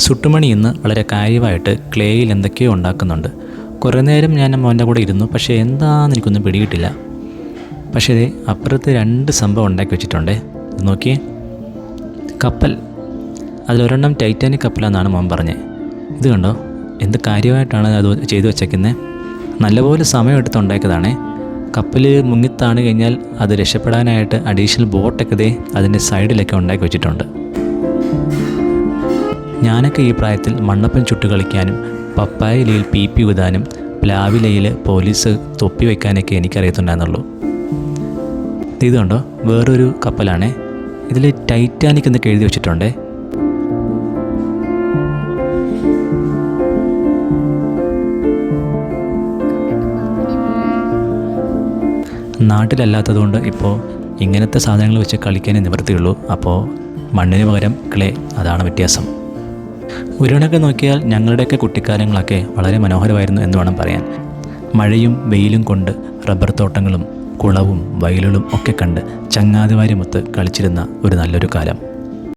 സുട്ടുമണി ഇന്ന് വളരെ കാര്യമായിട്ട് ക്ലേയിൽ എന്തൊക്കെയോ ഉണ്ടാക്കുന്നുണ്ട്. കുറേ നേരം ഞാൻ മോൻ്റെ കൂടെ ഇരുന്നു, പക്ഷേ എന്താണെന്ന് എനിക്കൊന്നും പിടികിട്ടില്ല. പക്ഷേ അപ്പുറത്ത് 2 സംഭവം ഉണ്ടാക്കി വെച്ചിട്ടുണ്ടേ. ഇത് നോക്കിയേ, കപ്പൽ. അതിലൊരെണ്ണം ടൈറ്റാനിക് കപ്പലാണെന്നാണ് മോൻ പറഞ്ഞത്. ഇത് കണ്ടോ, എന്ത് കാര്യമായിട്ടാണ് അത് ചെയ്തു വെച്ചേക്കുന്നത്. നല്ലപോലെ സമയമെടുത്ത് ഉണ്ടാക്കിയതാണേ. കപ്പൽ മുങ്ങിത്താണ് കഴിഞ്ഞാൽ അത് രക്ഷപ്പെടാനായിട്ട് അഡീഷണൽ ബോട്ടൊക്കെ അതിൻ്റെ സൈഡിലൊക്കെ ഉണ്ടാക്കി വെച്ചിട്ടുണ്ട്. ഞാനൊക്കെ ഈ പ്രായത്തിൽ മണ്ണപ്പം ചുട്ട് കളിക്കാനും പപ്പായ ഇലയിൽ പീപ്പി ഊതാനും പ്ലാവിലയിൽ പോലീസ് തൊപ്പി വയ്ക്കാനൊക്കെ എനിക്കറിയത്തുണ്ടായിരുന്നുള്ളൂ. ഇത് കണ്ടോ, വേറൊരു കപ്പലാണേ. ഇതിൽ ടൈറ്റാനിക് എന്നൊക്കെ എഴുതി വെച്ചിട്ടുണ്ടേ. നാട്ടിലല്ലാത്തതുകൊണ്ട് ഇപ്പോൾ ഇങ്ങനത്തെ സാധനങ്ങൾ വെച്ച് കളിക്കാനേ നിവൃത്തിയുള്ളൂ. അപ്പോൾ മണ്ണിന് പകരം ക്ലേ, അതാണ് വ്യത്യാസം. ഒരുവണൊക്കെ നോക്കിയാൽ ഞങ്ങളുടെയൊക്കെ കുട്ടിക്കാലങ്ങളൊക്കെ വളരെ മനോഹരമായിരുന്നു എന്ന് വേണം പറയാൻ. മഴയും വെയിലും കൊണ്ട് റബ്ബർ തോട്ടങ്ങളും കുളവും വയലുകളും ഒക്കെ കണ്ട് ചങ്ങാതിമാരുമൊത്ത് കളിച്ചിരുന്ന ഒരു നല്ലൊരു കാലം.